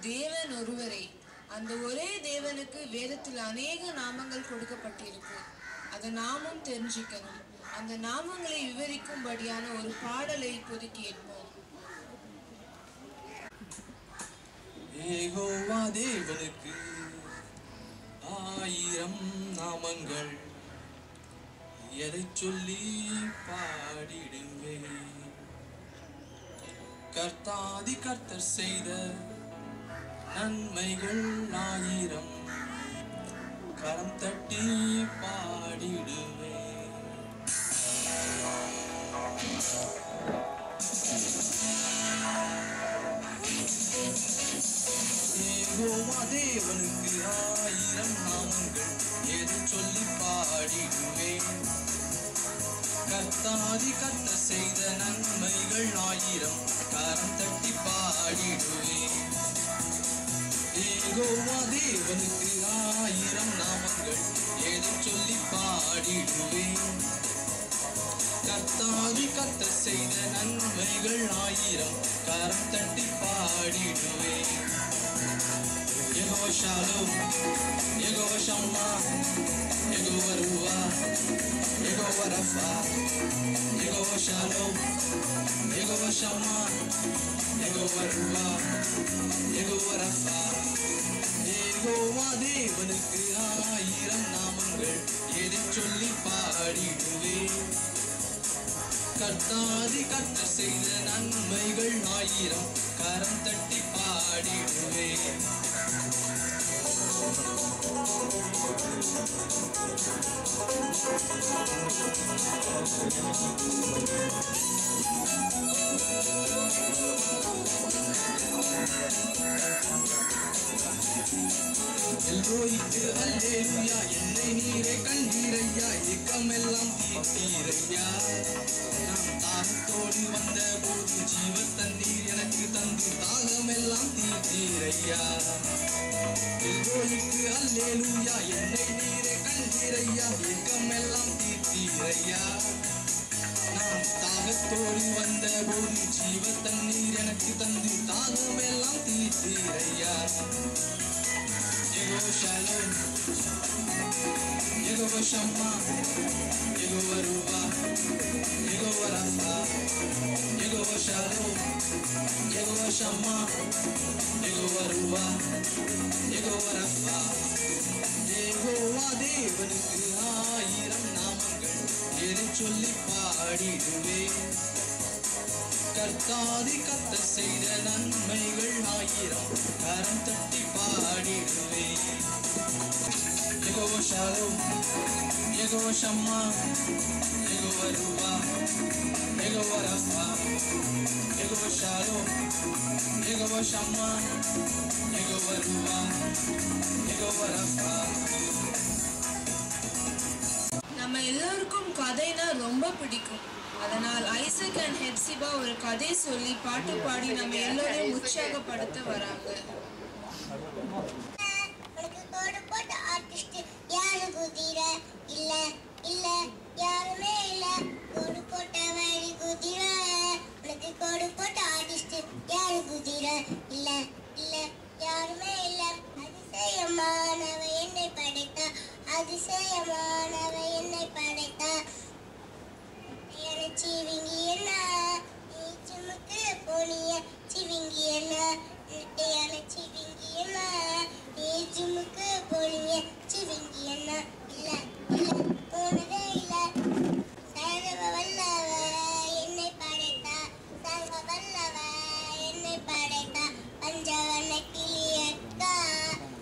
தேவன் ஒருவரே. அந்த ஒரே தேவனுக்கு வேதத்தில் அநேக நாமங்கள் கொடுக்கப்பட்டிருக்கு. அதை நாமும் தெரிஞ்சுக்கணும். அந்த நாமங்களை விவரிக்கும்படியான ஒரு பாடலை இப்போது கேட்போம். யெகோவா தேவனுக்கு 1000 நாமங்கள், எதை சொல்லி பாடிடுவேன். கர்த்தாதி கர்த்தர் செய்த நன்மைகள் 1000, கரம் தட்டி பாடிடுவேன். யெகோவா தேவனுக்கு 1000 நாமங்கள், எதை சொல்லி பாடிடுவேன். கர்த்தாதி கர்த்தர் செய்த நன்மைகள் 1000, கரம் தட்டி பாடிடுவேன். யெகோவா தேவனுக்கு 1000 நாமங்கள், எதை சொல்லி பாடிடுவேன். கர்த்தாதி கர்த்தர் செய்த நன்மைகள் 1000, கரம் தட்டி பாடிடுவேன். யெகோவா ஷாலோம், யெகோவா ஷம்மா, யெகோவா ரூவா, யெகோவா ரஃபா, யெகோவா ஷாலோம், யெகோவா ஷம்மா, யெகோவா ரூவா, யெகோவா ரஃபா. யெகோவா தேவனுக்கு 1000 நாமங்கள், எதை சொல்லி பாடிடுவேன். கர்த்தாதி கர்த்தர் செய்த நன்மைகள் 1000, கரம் தட்டி பாடிடுவேன். எல்ரோய்க்கு அல்லேலூயா, என்னை நீரே கண்டீரையா, ஏக்கமெல்லாம் தீர்த்தீரையா. நான் தாகத்தோடு வந்த போது ஜீவ தண்ணீர் எனக்கு தந்து தாகமெல்லாம் தீர்த்தீரையா. எல்ரோய்க்கு அல்லேலூயா, என்னை நீரே கண்டீரையா, ஏக்கமெல்லாம் தீர்த்தீரையா. நான் தாகத்தோடு வந்த போது ஜீவ தண்ணீர் எனக்கு தந்து தாகமெல்லாம் தீர்த்தீரையா. யெகோவா ஷாலோம், யெகோவா ஷம்மா, யெகோவா ரூவா, யெகோவா ரஃபா, யெகோவா ஷாலோம், யெகோவா ஷம்மா, யெகோவா ரூவா, யெகோவா ரஃபா. யெகோவா தேவனுக்கு 1000 நாமங்கள், எதை சொல்லி பாடிடுவேன். கர்த்தாதி கர்த்தர் செய்த நன்மைகள் 1000, கரம் தட்டி பாடிடுவேன். யெகோவா ஷாலோம், யெகோவா ஷம்மா, யெகோவா ரூவா, யெகோவா ரஃபா, யெகோவா ஷாலோம், யெகோவா ஷம்மா, யெகோவா ரூவா, யெகோவா ரஃபா. நம்ம எல்லாருக்கும் கதைனா ரொம்ப பிடிக்கும். அதனால் ஐசக் அண்ட் ஹெப்சிபா ஒரு கதை சொல்லி பாட்டு பாடி நம்ம எல்லாரையும் உற்சாகப்படுத்த வராங்க. அதிசயமானவ என்னை படைத்தா, அதிசயமானவ என்னை படைத்தா. சிவிங்கி என்ன சுமுக்கு போனிய சிவிங்கி என்ன சிவிங்கி என்ன சுமுக்கு போனிய சிவிங்கி என்ன இல்ல இல்ல போனதே இல்ல. சர்வ வல்லவ என்னை படைத்தா, சர்வ வல்லவ என்னை படைத்தா. பஞ்சவன கிளியக்கா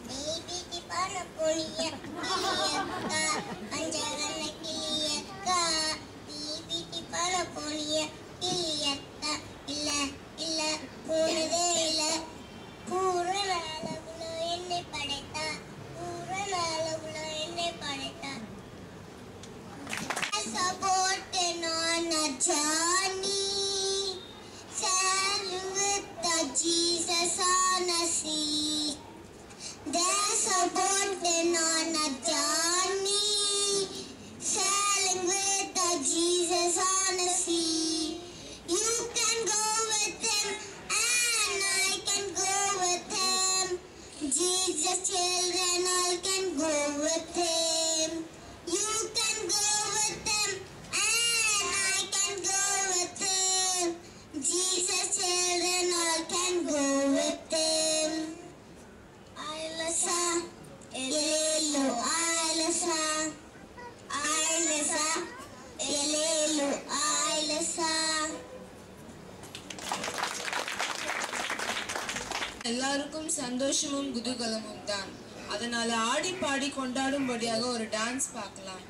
நீ வீட்டி பான போனிய கிளியக்கா, பஞ்சவன கிளியக்கா பல போனிய கிளியக்கா. இல்ல இல்ல போனதே இல்ல. பூரண அளவுல என்னை படைத்தா, பூரண அளவுல என்னை படைத்தா. Supporting on a journey, sailing with the Jesus on a sea. They're supporting on a journey, sailing with the Jesus on a sea. You can go with him and I can go with him. எல்லாருக்கும் சந்தோஷமும் குதூகலமும் தான். அதனால ஆடி பாடி கொண்டாடும்படியாக ஒரு dance பார்க்கலாம்.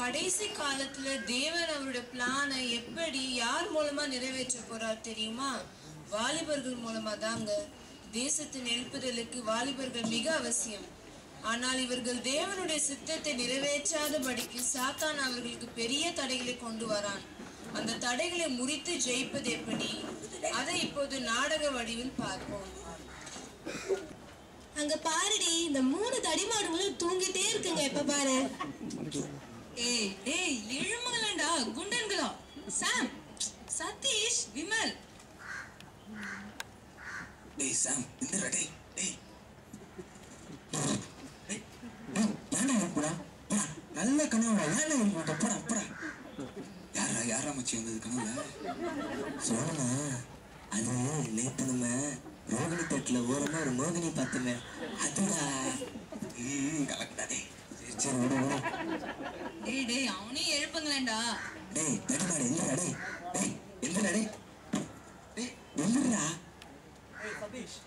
கடைசி காலத்துல தேவன் அவருடைய பிளானை எப்படி யார் மூலமா நிறைவேற்ற போறார் தெரியுமா? வாலிபர்கள் மூலமா தாங்க. தேசத்தின் எழுப்புதலுக்கு வாலிபர்கள் மிக அவசியம். ஆனால் இவர்கள் தேவனுடைய சித்தத்தை நிறைவேற்றாதபடிக்கு சாத்தான் அவர்களுக்கு பெரிய தடைகளை கொண்டு வரான். அந்த தடைகளை முறித்து ஜெயிப்பது எப்படி? அதை இப்போது நாடக வடிவில் பார்ப்போம். அங்க பாருடி, இந்த 3 தடிமாடுகளும் தூங்கிட்டே இருக்குங்க. எப்ப பாரு. ஏய் ஏய் எழுமங்களா குண்டன்களா, சாம், சதீஷ், விமல். ஏய் சாம், இந்த டேய் டேய் ஏய் யாரா போடா போடா, நல்ல கனவுடா, யாரா போடா போடா போடா. யாரா மச்சி வந்தது கனவுல? சோழனா, அது நேத்து நம்ம ரோகிணி தட்டுல ஓரமா ஒரு மோகினி பார்த்துமே, அதுடா. கலக்கடா டேய். சரி விடு விடு. டேய் டேய் அவனையும் எழுப்புங்களேன்டா. டேய் தடிமாடு எந்திரா. டேய் டேய் எந்திரா. டேய் டேய் எந்திரா. ஏய் சதீஷ்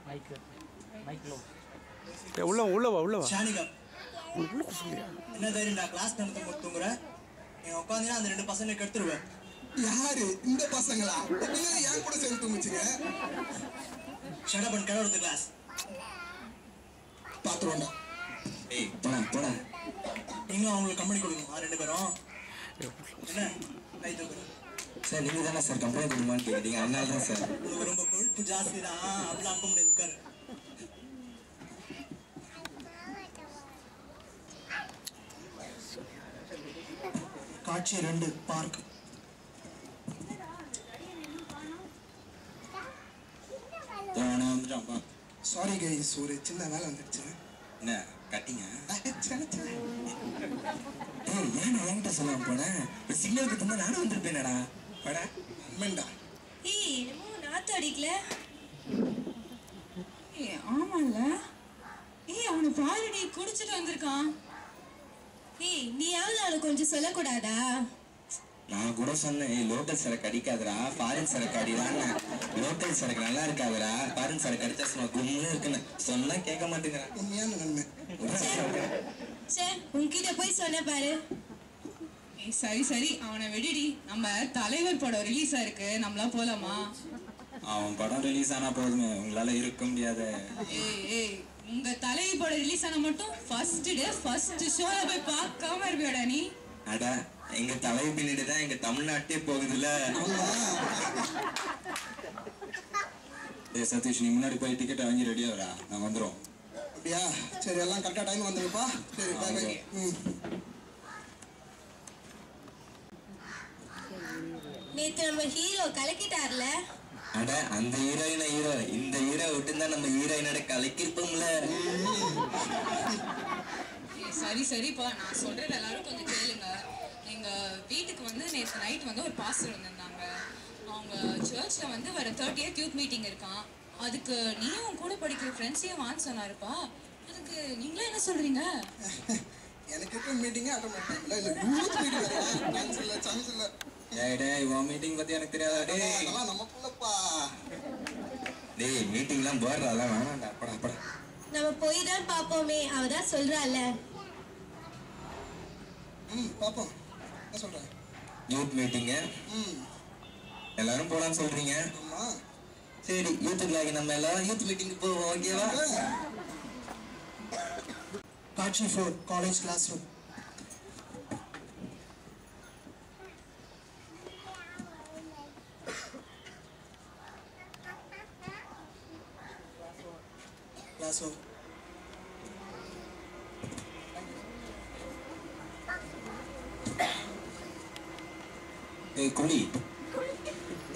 மைக் லோ. உள்ள வா. ஷானிகா உள்ள குசுலியா? என்ன தைரியம்டா கிளாஸ் நடத்த போட்டு தூங்குற? நீ உட்கார்ந்தீனா அந்த 2 பசங்களை கெடுத்துருவேன். யாரு இந்த பசங்களா? நீங்க ஏன் கூட சேர்ந்து தூங்குச்சீங்க? Shut up and get out of the class. பாத்துறோம்டா. ஏய் போடா போடா. நீங்களும் அவங்களுக்கு கம்பெனி கொடுக்கணும் 2 பேரும். என்ன கை தூக்குற? சார் நீங்க தானே சார் கம்பெனி கொடுமான்னு கேட்டீங்க, அதனால தான் சார். உங்களுக்கு ரொம்ப கொழுப்பு ஜாஸ்தி தான், அப்படிலாம் அனுப்ப முடியாது. உட்காரு. காட்சி 2 பார்க். வந்துட்டான்ப்பா. சாரி கைஸ், ஒரு சின்ன வேலை வந்துடுச்சு. என்ன கட்டிங்க? ஏய் ஏன்னா என்கிட்ட சொல்லாம போனேன்? ஒரு சிக்னல் கிட்ட நானும் வந்திருப்பேனடா. வாடா அம்மன்டா. ஏய் என்னமோ நாத்து அடிக்கல. ஏய் ஆமால. ஏய் அவனை பாருடி, குடிச்சிட்டு வந்திருக்கான். ஏய் நீயாவது அவனுக்கு கொஞ்சம் சொல்லக்கூடாதா? நான் கூட சொன்னேன், லோக்கல் சரக்கு அடிக்காதரா, ஃபாரின் சரக்கு அடிடான்னு. லோக்கல் சரக்கு நல்லா இருக்காதரா, ஃபாரின் சரக்கு அடிச்சா சும்மா கும்முன்னு இருக்குன்னு சொன்னா கேட்க மாட்டேங்கிறான். உண்மையான நன்மை. சே உன்கிட்ட போய் சொன்ன பாரு. சரி சரி அவனை விடுடி. நம்ம தலைவர் படம் ரிலீஸ் ஆயிருக்கு, நம்மளா போலாமா? அவன் படம் ரிலீஸ் ஆனா போதுமே, உங்களால இருக்க முடியாத. ஏய் உங்க தலைவர் படம் ரிலீஸ் ஆனா மட்டும் ஃபர்ஸ்ட் டே ஃபர்ஸ்ட் ஷோல போய் பார்க்காம இருப்பியாடா நீ? அட எங்க தலைவி பின்னாடி தான் எங்க தமிழ்நாட்டே போகுதுல்ல. ஏய் சதீஷ், நீ முன்னாடி போய் டிக்கெட் வாங்கி ரெடியா வரா, நான் வந்துடும். அப்படியா? சரி, எல்லாம் கரெக்டா டைம் வந்துருப்பா. சரி, பை பை. நேத்து நம்ம ஹீரோ கலக்கிட்டார்ல. அட அந்த ஹீரோயின ஹீரோ, இந்த ஹீரோ விட்டுருந்தா நம்ம ஹீரோயினோட கலக்கிருப்போம்ல. சரி சரிப்பா, நான் சொல்றது எல்லாரும் கொஞ்சம் கேளுங்க. எங்க வீட்டுக்கு வந்து நேற்று நைட் வந்து ஒரு பாஸ்டர் வந்திருந்தாங்க. அவங்க சர்ச்ல வந்து வர 30th யூத் மீட்டிங் இருக்கான். அதுக்கு நீயும் கூட படிக்கிற ஃப்ரெண்ட்ஸையும் வான்னு சொன்னாருப்பா. அதுக்கு நீங்களே என்ன சொல்றீங்க? எனக்கு இருக்க மீட்டிங்கே அட்டன் பண்ணல. இல்ல யூத் மீட்டிங் வரா, டான்ஸ் இல்ல, சாங்ஸ் இல்ல. டேய் உன் மீட்டிங் பத்தி எனக்கு தெரியாதா? டேய் அதெல்லாம் நமக்குள்ளப்பா. டேய் மீட்டிங்லாம் போடுறா, அதெல்லாம் வேணாம்டா. அப்படா அப்படா. நம்ம போய் தான் பாப்போமே, அவதான் சொல்றால. பாப்போம். என்ன சொல்ற? யூத் மீட்டிங்க எல்லாரும் போலான்னு சொல்றீங்க. ஆமா. சரி, யூத்துக்குள்ளாகி நம்ம எல்லாரும் யூத் மீட்டிங் போவோம், ஓகேவா? காட்சி 4 college classroom. Classroom. ஏய் குழி,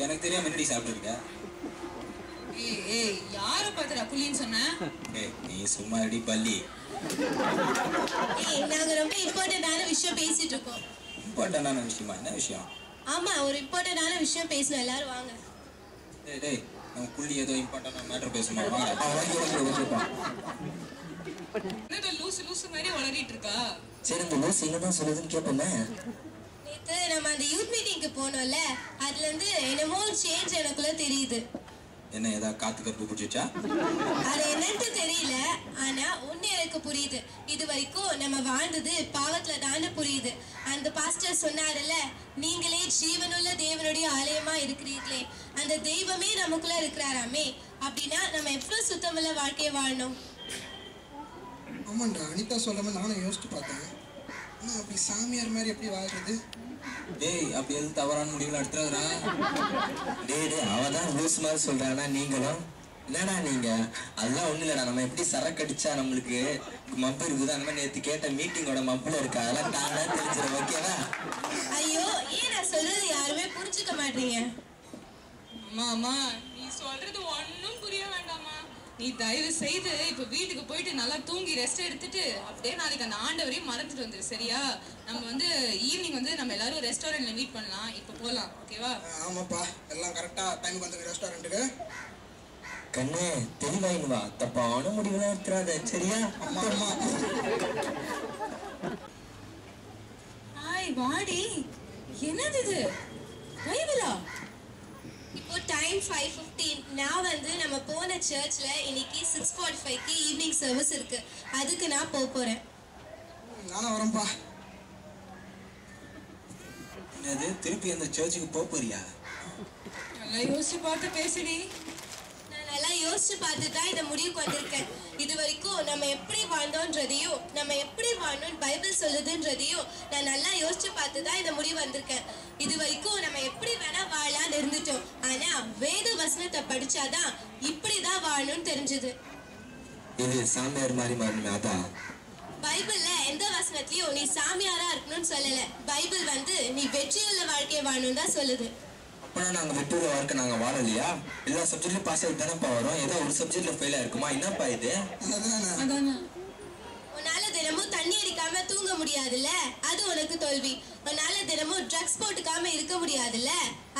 எனக்கு தெரியாம என்னடி சாப்பிட்டுருக்க? ஏய் யாரை பார்த்துடா புள்ளின்னு சொன்ன? ஏய் நீ சும்மா அடி பள்ளி. ஏய், நாங்க ரொம்ப இம்பார்ட்டன்டான விஷயம் பேசிட்டு இருக்கோம். இம்பார்ட்டன்டான விஷயமா? என்ன விஷயம்? ஆமா, ஒரு இம்பார்ட்டன்டான விஷயம் பேசணும், எல்லாரும் வாங்க. டேய் டேய், நம்ம புள்ளி ஏதோ இம்பார்ட்டன்டான மேட்டர் பேசுமா? வாங்க. என்னடா லூசு மாதிரி வளரிட்டு இருக்கா? சரி, இந்த லூஸ் என்னதான் சொல்லுதுன்னு கேட்போமே. நேத்து நம்ம அந்த யூத் மீட்டிங்க்கு போனோம்ல, அதுல இருந்து என்னமோ சேஞ்ச் எனக்குள்ள தெரியுது. என்ன ஏதாவது காத்து கருப்பு பிடிச்சிச்சா? அது என்னன்னு தெரியல, ஆனா ஒண்ணு எனக்கு புரியுது. இது வரைக்கும் நம்ம வாழ்ந்தது பாவத்துல தானே புரியுது. அந்த பாஸ்டர் சொன்னாருல்ல, நீங்களே ஜீவனுள்ள தேவனுடைய ஆலயமா இருக்கிறீர்களே, அந்த தெய்வமே நமக்குள்ள இருக்கிறாராமே. அப்படின்னா நம்ம எவ்வளவு சுத்தமுள்ள வாழ்க்கையை வாழணும். ஆமாண்டா, அனிதா சொல்லாம நானும் யோசிச்சு பார்த்தேன். ஆனால் அப்படி சாமியார் மாதிரி எப்படி வாழ்றது? டேய் அப்படி எதுவும் தவறான முடிவுல எடுத்துறாதா? டேய் அவதான் லூஸ் மாதிரி சொல்றானா, நீங்களும் என்னடா நீங்க? அதெல்லாம் ஒண்ணு இல்லடா, நம்ம எப்படி சரக்கு அடிச்சா நம்மளுக்கு மப்பு இருக்குது, அந்த மாதிரி நேற்று கேட்ட மீட்டிங்கோட மப்புல இருக்கு, அதெல்லாம் தானா தெரிஞ்சிடும், ஓகேவா? ஐயோ, ஏன் நான் சொல்றது யாருமே புரிஞ்சுக்க மாட்டீங்க? அம்மா நீ சொல்றது ஒன்னும் புரிய வேண்டாமா. நீ தயவு செய்து இப்ப வீட்டுக்கு போயிட்டு நல்லா தூங்கி ரெஸ்ட் எடுத்துட்டு அப்படியே நாளைக்கு அந்த ஆண்டவரையும் மறந்துட்டு வந்துரு, சரியா? நம்ம வந்து ஈவினிங் வந்து நம்ம எல்லாரும் ரெஸ்டாரண்ட்ல மீட் பண்ணலாம். இப்ப போலாம், ஓகேவா? ஆமாப்பா, எல்லாம் கரெக்டா டைமுக்கு வந்து ரெஸ்டாரண்ட்டுக்கு. கண்ணே தெளிவாயின்னு வா, தப்பான முடிவுலாம் எடுத்துறாத, சரியா? அம்மா அம்மா. ஹாய் வாடி, என்னது இது? பைபிளா? இப்போ டைம் 5:15. நான் வந்து நம்ம போன சர்ச்ல இன்னைக்கு 6:45க்கு ஈவினிங் சர்வீஸ் இருக்கு. அதுக்கு நான் போறேன். நானும் வரேன்ப்பா. என்னது, திருப்பி அந்த சர்ச்சுக்கு போறியா? நல்லா யோசிச்சு பார்த்து பேசுடி. நான் நல்லா யோசிச்சு பார்த்துட்டு தான் இந்த முடிவுக்கு வந்திருக்கேன். இது வரைக்கும் நம்ம எப்படி வாழ்ந்தோன்றதையும் நம்ம எப்படி வாழணும்னு பைபிள் சொல்லுதுன்றதையும் நான் நல்லா யோசிச்சு பார்த்து தான் இந்த முடிவு வந்திருக்கேன். இது வரைக்கும் நம்ம எப்படி வேணா வாழலாம்னு இருந்துட்டோம். ஆனா வேத வசனத்தை படிச்சாதான் இப்படிதான் வாழணும்னு தெரிஞ்சது. இது சாமியார் மாதிரி மாறணுமே, அதான். பைபிள்ல எந்த வசனத்திலயும் நீ சாமியாரா இருக்கணும்னு சொல்லல. பைபிள் வந்து நீ வெற்றியுள்ள வாழ்க்கையை வாழணும் தான் சொல்லுது. அப்பனா நாங்க வெற்றியுள்ள வாழ்க்கை நாங்க வாழலையா? எல்லா சப்ஜெக்ட்லயும் பாஸ் ஆகி தானேப்பா வரும், ஏதோ ஒரு சப்ஜெக்ட்ல ஃபெயில் ஆயிருக்குமா? என்னப்பா இது? அதானே. உன்னால தினமும் தண்ணி அடிக்காம தூங்க முடியாதுல்ல, அது உனக்கு தோல்வி. உன்னால தினமும் ட்ரக்ஸ் போட்டுக்காம இருக்க முடியாதுல்ல,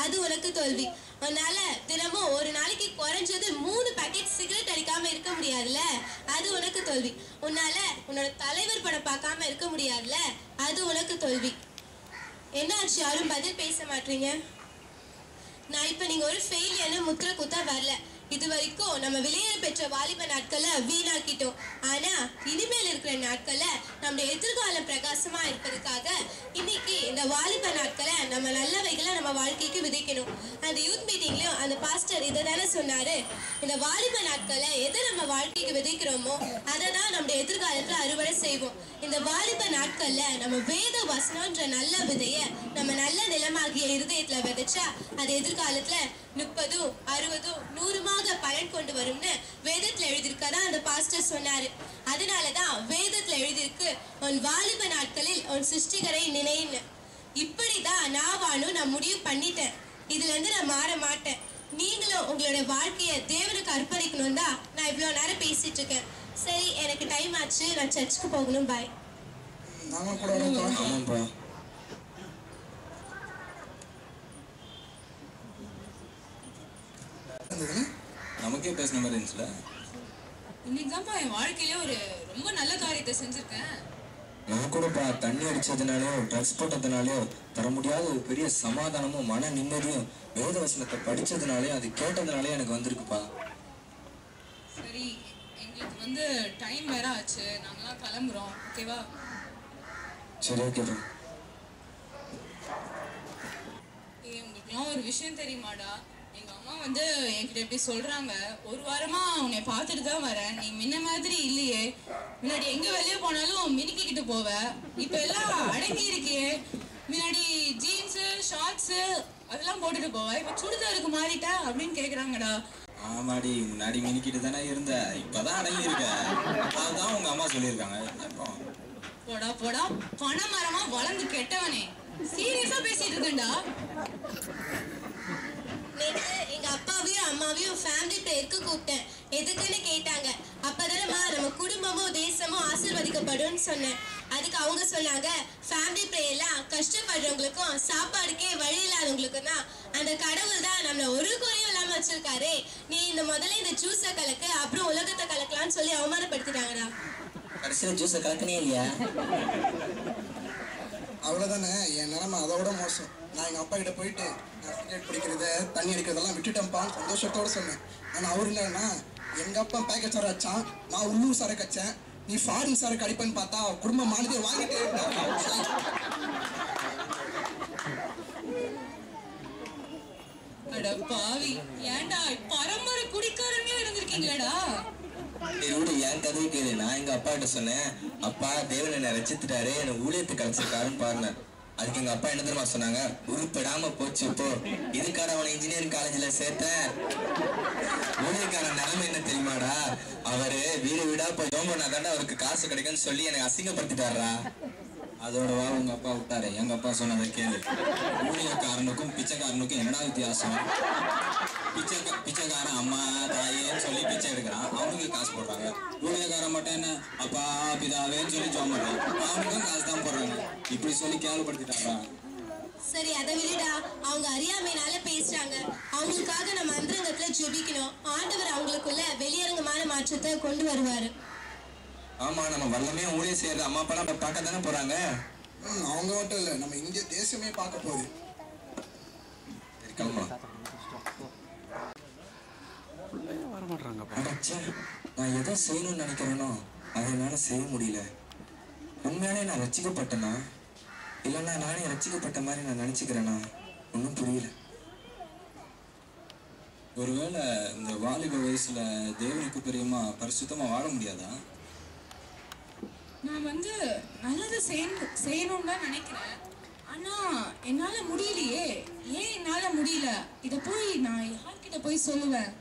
அது உனக்கு தோல்வி. உன்னால தினமும் ஒரு நாளைக்கு குறைஞ்சது 3 பாக்கெட் சிகரெட் அடிக்காம இருக்க முடியாதுல்ல, அது உனக்கு தோல்வி. உன்னால உன்னோட தலைவர் படம் பார்க்காம இருக்க முடியாதுல்ல, அது உனக்கு தோல்வி. என்னாச்சு, யாரும் பதில் பேச மாட்டீங்க? நான் இப்ப நீங்க ஒரு ஃபெயிலியர்னு முத்திர குத்தா வரல. இது வரைக்கும் நம்ம விலையேற பெற்ற வாலிப நாட்களை வீணாக்கிட்டோம். ஆனா இனிமேல் இருக்கிற நாட்களை நம்முடைய எதிர்காலம் பிரகாசமா இருப்பதுக்காக இன்னைக்கு இந்த வாலிப நாட்களை நம்ம நல்லவைகளை நம்ம வாழ்க்கைக்கு விதைக்கணும். அந்த யூத் மீட்டிங்லயும் அந்த பாஸ்டர் இதை தானே சொன்னாரு, இந்த வாலிப நாட்களை எதை நம்ம வாழ்க்கைக்கு விதைக்கிறோமோ அதை தான் நம்முடைய எதிர்காலத்துல அறுவடை செய்வோம். இந்த வாலிப நாட்கள்ல நம்ம வேத வசனம்ன்ற நல்ல விதைய நம்ம நல்ல நிலமாகிய இருதயத்துல விதைச்சா அது எதிர்காலத்துல 30, 60, 100 பலன் கொண்டு வரும்னு வேதத்துல எழுதியிருக்கதான் அந்த பாஸ்டர் சொன்னாரு. அதனாலதான் வேதத்துல எழுதியிருக்கு, உன் வாலிப நாட்களில் உன் சிருஷ்டிகரை நினைன்னு. இப்படிதான் நான் முடிவு பண்ணிட்டேன். இதுல இருந்து நான் மாற மாட்டேன். நீங்களும் உங்களோட வாழ்க்கைய தேவனுக்கு அர்ப்பணிக்கணும் தான் நான் இவ்வளவு நேரம் பேசிட்டு இருக்கேன். சரி, எனக்கு டைம் ஆச்சு, நான் சர்ச்சுக்கு போகணும். பாய். நமக்கே பேசின மாதிரி இருந்துச்சுல. இன்னைக்கு தான்ப்பா என் வாழ்க்கையில ஒரு ரொம்ப நல்ல காரியத்தை செஞ்சிருக்கேன். நான் கூடப்பா தண்ணி அடிச்சதுனாலயோ ட்ரக்ஸ் போட்டதுனாலயோ தர முடியாத ஒரு பெரிய சமாதானமும் மன நிம்மதியும் வேத வசனத்தை படிச்சதுனாலயும் அது கேட்டதுனாலயும் எனக்கு வந்திருக்குப்பா. சரி, எங்களுக்கு டைம் வேற ஆச்சு, நாங்களாம் கிளம்புறோம். ஓகேவா? சரி, ஓகேப்பா. உங்களுக்குலாம் ஒரு விஷயம் தெரியுமாடா? எங்க அம்மா என்கிட்ட எப்படி சொல்றாங்க, ஒரு வாரமா உன்னை பார்த்துட்டு தான் வரேன், நீ முன்ன மாதிரி இல்லையே, முன்னாடி எங்க வெளியே போனாலும் மினுக்கிக்கிட்டு போவ, இப்ப எல்லாம் அடங்கி இருக்கியே, முன்னாடி ஜீன்ஸ் ஷார்ட்ஸ் அதெல்லாம் போட்டுட்டு போவ, இப்ப சுடிதாருக்கு மாறிட்ட அப்படின்னு கேக்குறாங்கடா. ஆமாடி, முன்னாடி மினிக்கிட்டு தானே இருந்த, இப்பதான் அடங்கி இருக்க. அதுதான் உங்க அம்மா சொல்லியிருக்காங்க. போடா போடா, பணமரமா வளர்ந்து கெட்டவனே, சீரியஸா பேசிட்டு இருக்கேன்டா. நேற்று எங்க அப்பாவையும் அம்மாவையும் ஃபேமிலி ப்ரேயருக்கு கூப்பிட்டேன். எதுக்குன்னு கேட்டாங்க. அப்பதானம்மா நம்ம குடும்பமும் தேசமும் ஆசீர்வதிக்கப்படும் சொன்னேன். அதுக்கு அவங்க சொன்னாங்க, ஃபேமிலி ப்ரேயர்லாம் கஷ்டப்படுறவங்களுக்கும் சாப்பாடுக்கே வழி இல்லாதவங்களுக்கும் தான் அந்த கடவுள் தான் நம்மள ஒரு குறையும் இல்லாம வச்சிருக்காரு. நீ முதல்ல இந்த ஜூஸை கலக்கு, அப்புறம் உலகத்தை கலக்கலாம்னு சொல்லி அவமானப்படுத்திட்டாங்கடா. கடைசியில ஜூஸை கலக்கனே இல்லையா? அவ்வளோதானே, என் நிலைமை அதோட மோசம். நான் எங்கள் அப்பா கிட்ட போயிட்டு நான் சிகரெட் பிடிக்கிறத தண்ணி அடிக்கிறதெல்லாம் விட்டுட்டேன்ப்பான்னு சந்தோஷத்தோடு சொன்னேன். ஆனால் அவர் இல்லைன்னா, எங்கள் அப்பா பேக்கெட் சார் வச்சான், நான் உள்ளூர் சரக்கு வச்சேன், நீ ஃபாரின் சரக்கு அடிப்பேன்னு பார்த்தா குடும்ப மாநிலத்தை வாங்கிட்டே அட பாவி, ஏன்டா பரம்பரை குடிக்காரங்களே இருந்திருக்கீங்களடா? என் கதையை கேளு. நான் எங்க அப்பா கிட்ட சொன்னேன், அப்பா தேவன் என்ன ரசித்துட்டாரு, என்ன ஊழியத்தை கிடைச்சிருக்காருன்னு பாருங்க. அதுக்கு எங்க அப்பா என்ன தெரியுமா சொன்னாங்க, உருப்படாம போச்சு இப்போ, இதுக்கான அவனை இன்ஜினியரிங் காலேஜ்ல சேர்த்தேன். ஊழியக்காரன் நிலைமை என்ன தெரியுமாடா, அவரு வீடு வீடா போய் ஜோம் பண்ணாதாண்டா அவருக்கு காசு கிடைக்குன்னு சொல்லி எனக்கு அசிங்கப்படுத்திட்டாரா. அதோட வா உங்க அப்பா விட்டாரு. எங்க அப்பா சொன்னதை கேளு, ஊழியக்காரனுக்கும் பிச்சைக்காரனுக்கும் என்னடா வித்தியாசம்? பிச்சைக்காரன் அம்மா தாயேன்னு சொல்லி பிச்சை எடுக்கிறான், அவனுக்கு காசு போடுறாங்க. ஊழியக்காரன் மட்டும் என்ன அப்பா பிதாவேன்னு சொல்லி ஜோம் பண்றான், அவனுக்கும் காசு தான் போடுறாங்க. இப்படி சொல்லி கேவலப்படுத்திட்டாங்க. சரி, அதை விடுடா. அவங்க அறியாமையினால பேசுறாங்க. அவங்களுக்காக நம்ம அந்தரங்கத்துல ஜெபிக்கணும். ஆண்டவர் அவங்களுக்குள்ள வெளியரங்கமான மாற்றத்தை கொண்டு வருவாரு. ஆமா, நம்ம வல்லமே ஊழியம் செய்யறது அம்மா அப்பா பார்க்க தானே போறாங்க. அவங்க மட்டும் இல்லை, நம்ம இந்திய தேசமே பார்க்க போகுது. சரி, கிளம்பலாம். நான் எதை செய்யணும்னு நினைக்கிறேனோ அதை என்னால செய்ய முடியல. உண்மையாலே நான் ரசிக்கப்பட்டேனா இல்லைன்னா நானே ரசிக்கப்பட்ட மாதிரி நான் நினைச்சுக்கிறேனா ஒன்றும் புரியல. ஒருவேளை இந்த வாலிப வயசுல தேவனுக்கு பிரியமா பரிசுத்தமா வாழ முடியாதா? நான் நல்லது செய்யணும்னு தான் நினைக்கிறேன், ஆனா என்னால முடியலையே. ஏன் என்னால முடியல? இத போய் நான் யார்கிட்ட போய் சொல்லுவேன்?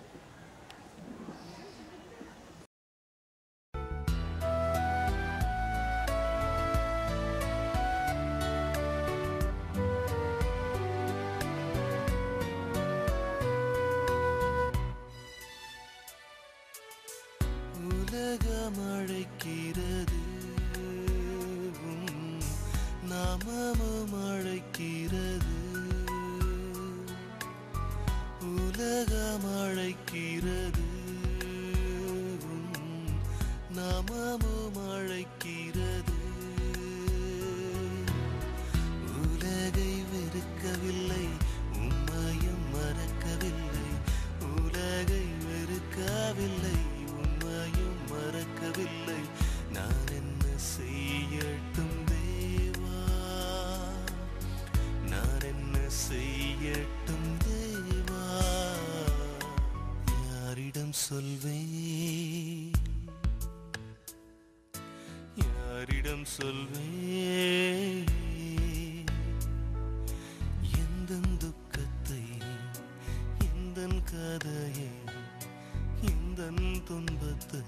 உலகம் அழைக்கிறது, நாமமும் அழைக்கிறது. உலகம் அழைக்கிறது, நாமமும் அழைக்கிறது. உலகை வெறுக்கவில்லை, உம்மையும் மறக்கவில்லை. உலகை சொல்வேன் எந்தன் துக்கத்தை எந்தன் கதையை எந்தன் துன்பத்தை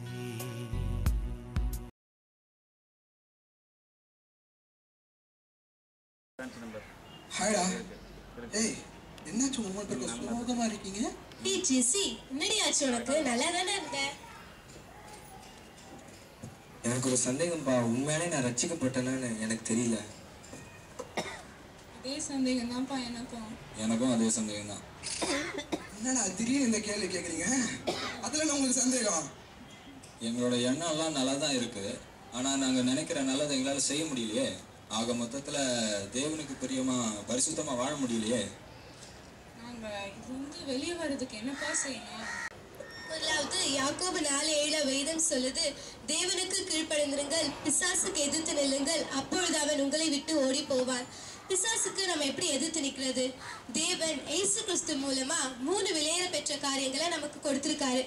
ஹாய்டா. ஏய், என்னாச்சு உங்கள் பேருக்கு சோகமா இருக்கீங்க? டேய் ஜெசி, என்னடி ஆச்சு உனக்கு? நல்லா தானே இருந்த? எனக்கு ஒரு சந்தேகம்ப்பா, உண்மையாலே நான் ரட்சிக்கப்பட்டேன்னு எனக்கு தெரியல. அதே சந்தேகம் தான்ப்பா எனக்கும். எனக்கும் அதே சந்தேகம் தான். என்னடா திடீர்னு இந்த கேள்வி கேட்குறீங்க? அதில் உங்களுக்கு சந்தேகம்? எங்களோட எண்ணம்லாம் நல்லா தான் இருக்கு, ஆனால் நாங்கள் நினைக்கிற நல்லதை எங்களால் செய்ய முடியலையே. ஆக மொத்தத்தில் தேவனுக்கு பிரியமா பரிசுத்தமாக வாழ முடியலையே. நாங்க இதுலேருந்து வெளியே வர்றதுக்கு என்னப்பா செய்யணும்? முதலாவது யாக்கோபு 4:7 வேதம் சொல்லுது, தேவனுக்கு கீழ்ப்படிந்திருங்கள், பிசாசுக்கு எதிர்த்து நில்லுங்கள், அப்பொழுது அவன் உங்களை விட்டு ஓடி போவான். பிசாசுக்கு நம்ம எப்படி எதிர்த்து நிற்கிறது? தேவன் இயேசு கிறிஸ்து மூலமா 3 விலையேற பெற்ற காரியங்களை நமக்கு கொடுத்திருக்காரு.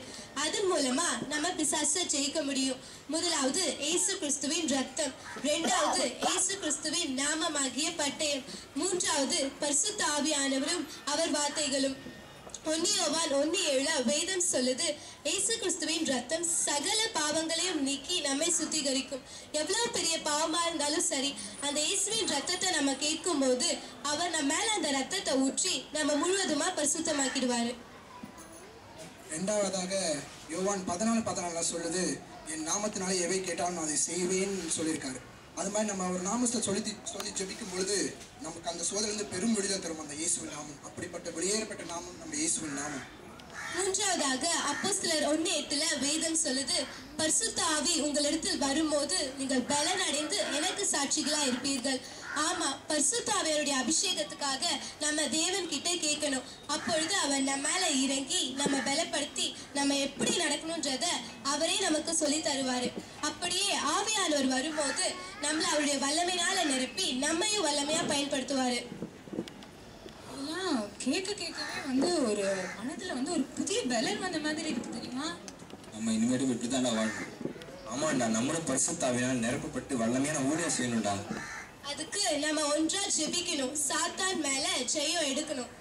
அதன் மூலமா நம்ம பிசாசை ஜெயிக்க முடியும். முதலாவது இயேசு கிறிஸ்துவின் ரத்தம், இரண்டாவது இயேசு கிறிஸ்துவின் நாமமாகிய பட்டயம், மூன்றாவது பரிசுத்த ஆவியானவரும் அவர் வார்த்தைகளும். 1 யோவான் 1:7 வேதம் சொல்லுது, இயேசு கிறிஸ்துவின் ரத்தம் சகல பாவங்களையும் நீக்கி நம்மை சுத்திகரிக்கும். எவ்வளவு பெரிய பாவமா இருந்தாலும் சரி, அந்த இயேசுவின் ரத்தத்தை நம்ம கேட்கும் போது அவர் நம்ம மேல அந்த ரத்தத்தை ஊற்றி நம்ம முழுவதுமா பரிசுத்தமாக்கிடுவாரு. ரெண்டாவதாக யோவான் 14:14 சொல்லுது, என் நாமத்தினாலே எவை கேட்டாலும் நான் அதை செய்வேன்னு சொல்லியிருக்காரு. அது மாதிரி நம்ம ஒரு நாமத்தை சொல்லி ஜெபிக்கும் பொழுது நமக்கு அந்த சோதனையிலிருந்து பெரும் விடுதலை தரும் அந்த இயேசுவின் நாமம். அப்படிப்பட்ட வெளியேறப்பட்ட நாமம் நம்ம இயேசுவின் நாமம். மூன்றாவதாக அப்போஸ்தலர் 1:8 வேதம் சொல்லுது, பரிசுத்த ஆவி உங்களிடத்தில் வரும்போது நீங்கள் பலன் அடைந்து எனக்கு சாட்சிகளா இருப்பீர்கள். ஆமா, பரிசுத்த ஆவியருடைய அபிஷேகத்துக்காக நம்ம தேவன் கிட்ட கேட்கணும். அப்பொழுது அவர் நம்ம மேல இறங்கி நம்ம பலப்படுத்தி நம்ம எப்படி நடக்கணும்ன்றத அவரே நமக்கு சொல்லி தருவாரு. அப்படியே ஆவியானவர் வரும்போது நம்மள அவருடைய வல்லமையினால நிரப்பி நம்மையும் வல்லமையா பயன்படுத்துவாரு. அதெல்லாம் கேட்கவே ஒரு மனதில் ஒரு புதிய பலன் வந்த மாதிரி இருக்கு தெரியுமா? நம்ம இனிமேட்டு இப்படி தான்டா வாழணும். ஆமாண்டா, நம்மளும் பரிசுத்த ஆவியால் நிரப்பப்பட்டு வல்லமையான ஊழியம் செய்யணும்டா. அதுக்கு நம்ம ஒன்றா ஜெபிக்கணும், சாத்தான் மேல ஜெயம் எடுக்கணும்.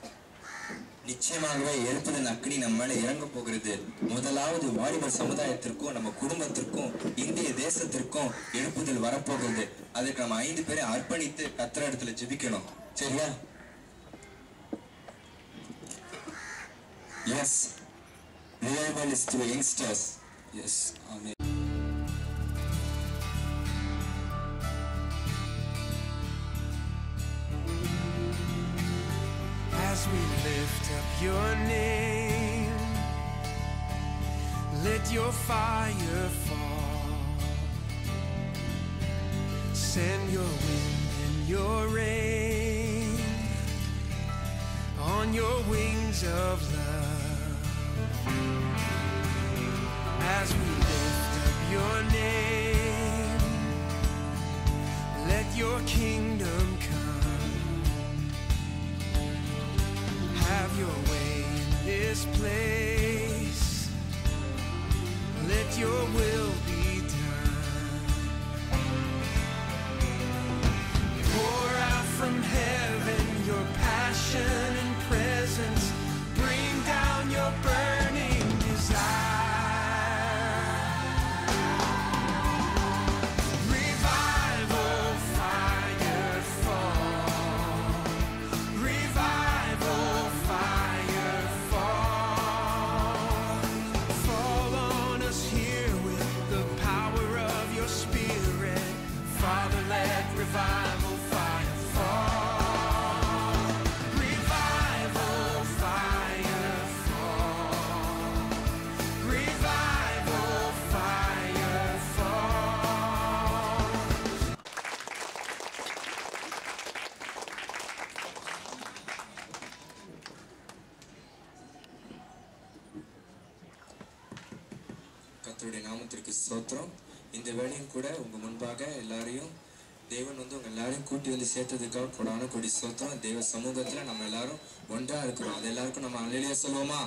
நிச்சயமாகவே எழுப்புதல் அக்கினி நம்ம மேல இறங்க போகிறது. முதலாவது வாலிபர் சமுதாயத்திற்கும் நம்ம குடும்பத்திற்கும் இந்திய தேசத்திற்கும் எழுப்புதல் வரப்போகிறது. அதுக்கு நம்ம 5 பேரை அர்ப்பணித்து கர்த்தர் இடத்துல ஜெபிக்கணும். சரியா? Yes, revival is to youngsters. Yes, amen. As we lift up your name, let your fire fall. Send your wind and your rain on your wings of love. As we lift up your name, let your kingdom come. Have your way in this place. Let your will be done. Pour out from heaven your passion and presence. Bring down your burning desire. Revival fire fall. Revival fire fall. Fall on us here with the power of your spirit. Father, let revival fire fall. Revival fire fall. Revival fire fall. கர்த்தருடைய நாமத்திற்கு ஸ்தோத்திரம். இந்த வேளையும் கூட உங்க முன்பாக எல்லாரையும் தேவன் உங்க எல்லாரையும் கூட்டி வந்து சேர்த்ததுக்காக கொடான கொடி ஸ்தோத்திரம். தேவ சமூகத்துல நம்ம எல்லாரும் ஒன்றா இருக்கிறோம். அது எல்லாருக்கும் நம்ம அல்லேலூயா சொல்லுவோமா?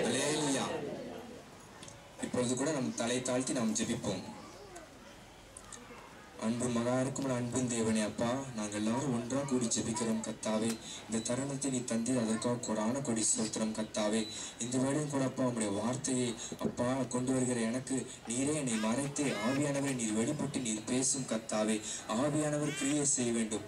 அல்லேலூயா. இப்பொழுது கூட நம்ம தலை தாழ்த்தி நாம் ஜெபிப்போம். அன்பு மகா இருக்கும் அன்பின் தேவனே அப்பா, நாங்கள் எல்லாரும் ஒன்றாக கூடி ஜெபிக்கிறோம் கத்தாவே. இந்த தருணத்தை நீ தந்தீர், அதற்காக கொடான கொடி ஸ்தோத்திரம் கத்தாவே. இந்த வேளையும் கூட அப்பா உங்களுடைய வார்த்தையை அப்பா கொண்டு வருகிற எனக்கு நீரே என்னை மறைத்து ஆவியானவரை நீர் வெளிப்பட்டு நீர் பேசும் கத்தாவே. ஆவியானவர் கிரியை செய்ய வேண்டும்.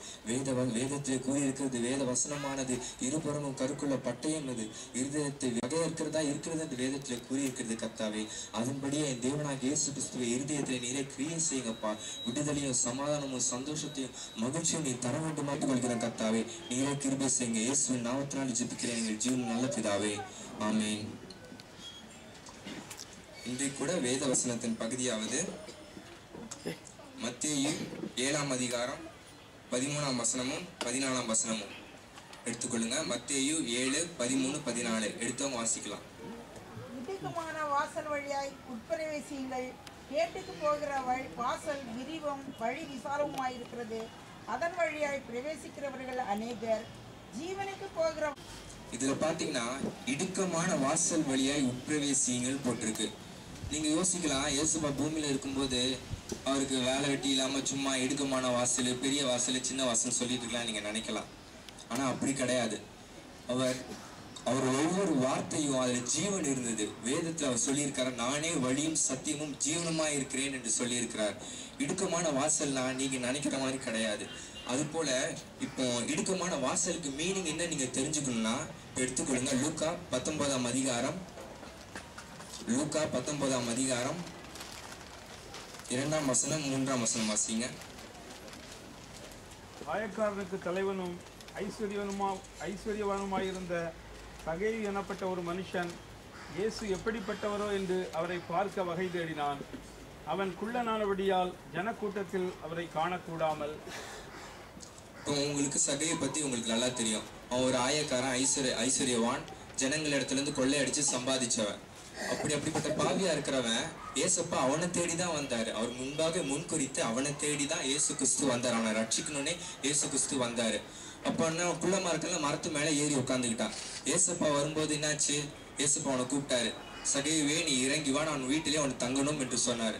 வேதத்திலே கூறியிருக்கிறது, வேத வசனமானது இருபுறமும் கருக்குள்ள பட்டயம் அது இருதயத்தை வகையிருக்கிறதா இருக்கிறது என்று வேதத்திலே கூறியிருக்கிறது கத்தாவே. அதன்படியே என் தேவனாக இயேசு கிறிஸ்துவை இருதயத்திலே நீரே கிரியை செய்யுங்கப்பா. விடுதலையும் சமாதானமும் சந்தோஷத்தையும் மகிழ்ச்சியும் நீ தர வேண்டுமாட்டு கொள்கிறேன் கத்தாவே. நீரே கிருபை செய்யுங்க. இயேசுவின் நாமத்தினால் ஜெபிக்கிறேன் எங்கள் ஜீவன் நல்ல பிதாவே, ஆமென். இன்றைக்கு கூட வேத வசனத்தின் பகுதியாவது மத்தேயு 7ஆம் அதிகாரம் 13ஆம் வசனமும் 14ஆம் வசனமும் எடுத்துக்கொள்ளுங்க. மத்தேயு 7, 13, 14 எடுத்தவங்க வாசிக்கலாம். இடுக்கமான வாசல் வழியாய் உட்பிரவேசியுங்கள். கேட்டுக்கு போகிற வாசல் விரிவும் வழி விசாலமாயிருக்கிறது. அதன் வழியாய் பிரவேசிக்கிறவர்கள் அநேகர். ஜீவனுக்கு போகிற இதுல பாத்தீங்கன்னா இடுக்கமான வாசல் வழியாய் உட்பிரவேசியுங்கள் போட்டிருக்கு. நீங்க யோசிக்கலாம், இயேசுபா பூமியில இருக்கும்போது அவருக்கு வேலை வெட்டி இல்லாம சும்மா இடுக்கமான வாசல், பெரிய வாசல், சின்ன வாசல் சொல்லிட்டு இருக்கலாம் நீங்க நினைக்கலாம். ஆனா அப்படி கிடையாது. அவர் ஒவ்வொரு வார்த்தையும் அதில் ஜீவன் இருந்தது. வேதத்தில் அவர் சொல்லியிருக்காரு, நானே வழியும் சத்தியமும் ஜீவனுமா இருக்கிறேன் என்று சொல்லியிருக்கிறார். இடுக்கமான வாசல்னா நீங்க நினைக்கிற மாதிரி கிடையாது. அது போல இப்போ இடுக்கமான வாசலுக்கு மீனிங் என்ன நீங்க தெரிஞ்சுக்கணும்னா எடுத்துக்கொள்ளுங்க. லூக்கா 19ஆம் அதிகாரம் 2ஆம் வசனம் 3ஆம் வசனம் வாசிங்க. ஆயக்காரனுக்கு தலைவனும் ஐஸ்வர்யவானுமாயிருந்த சகேயு எனப்பட்ட ஒரு மனுஷன் இயேசு எப்படிப்பட்டவரோ என்று அவரை பார்க்க வகை தேடினான். அவன் குள்ளனானபடியால் ஜனக்கூட்டத்தில் அவரை காணக்கூடாமல். இப்போ உங்களுக்கு சகையை பத்தி உங்களுக்கு நல்லா தெரியும். அவன் ஒரு ஆயக்காரன், ஐஸ்வர்யவான், ஜனங்களிடத்துல இருந்து கொள்ளையடிச்சு சம்பாதிச்சவன். அப்படிப்பட்ட பாவியா இருக்கிறவன் ஏசப்பா அவனை தேடிதான் வந்தாரு. அவர் முன்பாக முன்குறித்து அவனை தேடிதான் இயேசு கிறிஸ்து வந்தார். அவனை ரட்சிக்கணும்னே இயேசு கிறிஸ்து வந்தாரு. அப்ப என்ன குள்ளமா இருக்கல மரத்து மேல ஏறி உட்காந்துக்கிட்டான். ஏசப்பா வரும்போது என்னாச்சு, ஏசப்பா அவனை கூப்பிட்டாரு, சகையவே நீ இறங்கி வா, நான் வீட்டிலே அவனை தங்கணும் என்று சொன்னாரு.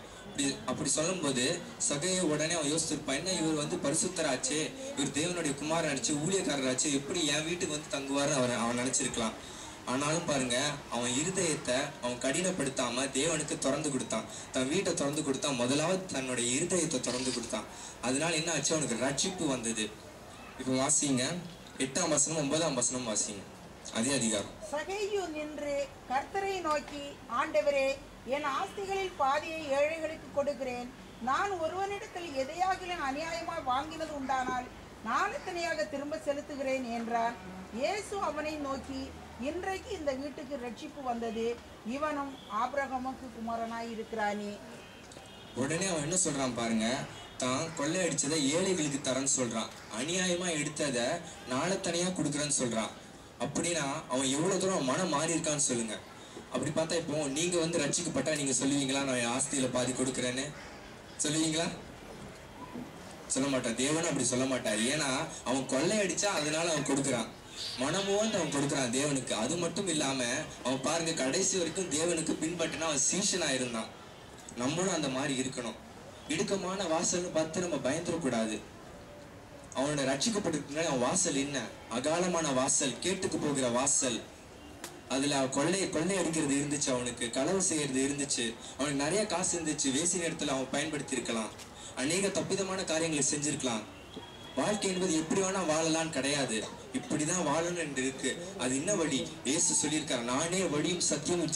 அப்படி சொல்லும் போது சகையை உடனே அவன் யோசிச்சிருப்பான், என்ன இவர் பரிசுத்தராச்சே, இவர் தேவனுடைய குமாரன் ஆச்சு, ஊழியக்காரராச்சு, எப்படி என் வீட்டுக்கு தங்குவாரு அவன் நினைச்சிருக்கலாம். ஆனாலும் பாருங்க, அவன் இருதயத்தை அவன் கடினப்படுத்தாம தேவனுக்கு திறந்து கொடுத்தான். தன் வீட்டை திறந்து கொடுத்தான். முதலாவது தன்னுடைய இருதயத்தை திறந்து கொடுத்தான். அதனால என்ன ஆச்சு, அவனுக்கு ரட்சிப்பு வந்தது. இப்ப வாசிங்க 8ஆம் வசனம் 9ஆம் வசனம் வாசிங்க. அதே அதிகாரம். சகேயு நின்று கர்த்தரை நோக்கி, ஆண்டவரே, என் ஆஸ்திகளில் பாதியை ஏழைகளுக்கு கொடுக்கிறேன். நான் ஒருவனிடத்தில் எதையாகிலும் அநியாயமாய் வாங்கினது உண்டானால் நாளத்தனையாக திரும்ப செலுத்துகிறேன் என்றான். இயேசு அவனை நோக்கி, இன்றைக்கு இந்த வீட்டுக்கு ரட்சிப்பு வந்தது, இவனும் ஆபிரகாமுக்கு குமாரனாய் இருக்கிறானே. உடனே அவன் என்ன சொல்றான் பாருங்க, தான் கொள்ளையடிச்சதை ஏழைகளுக்கு தரேன்னு சொல்றான். அநியாயமா எடுத்ததை நாளத்தனையா கொடுக்குறேன்னு சொல்றான். அப்படின்னா அவன் எவ்வளவு தூரம் மனம் மாறி இருக்கான்னு சொல்லுங்க. அப்படி பார்த்தா இப்போ நீங்க ரட்சிக்கப்பட்டா நீங்க சொல்லுவீங்களா, நான் ஆஸ்தியில பாதி கொடுக்குறேன்னு சொல்லுவீங்களா? சொல்ல மாட்டான். தேவன் அப்படி சொல்ல மாட்டார். ஏன்னா அவன் கொள்ளையடிச்சா அதனால அவன் கொடுக்குறான். மனமோந்து அவன் கொடுக்குறான் தேவனுக்கு. அது மட்டும் இல்லாம அவன் பாருங்க, கடைசி வரைக்கும் தேவனுக்கு பின்பற்றினா அவன் சீஷனா இருந்தான். நம்மளும் அந்த மாதிரி இருக்கணும். இடுக்கமான வாசல்னு பார்த்து நம்ம பயந்துடக்கூடாது. அவனோட ரட்சிக்கப்பட்டிருக்க அவன் வாசல் என்ன, அகாலமான வாசல், கேட்டுக்கு போகிற வாசல். அதுல கொள்ளை அடிக்கிறது இருந்துச்சு, அவனுக்கு களவு செய்யறது இருந்துச்சு, அவனுக்கு நிறைய காசு இருந்துச்சு, வேசி நேரத்துல அவன் பயன்படுத்தி இருக்கலாம், அநேக தப்பிதமான காரியங்களை செஞ்சிருக்கலாம். வாழ்க்கை என்பது எப்படி வேணா வாழலான்னு கிடையாது, இப்படிதான் வாழணும் என்று இருக்கு. அது என்ன வழி? இயேசு சொல்லியிருக்காரு, நானே வழியும் சத்தியமும்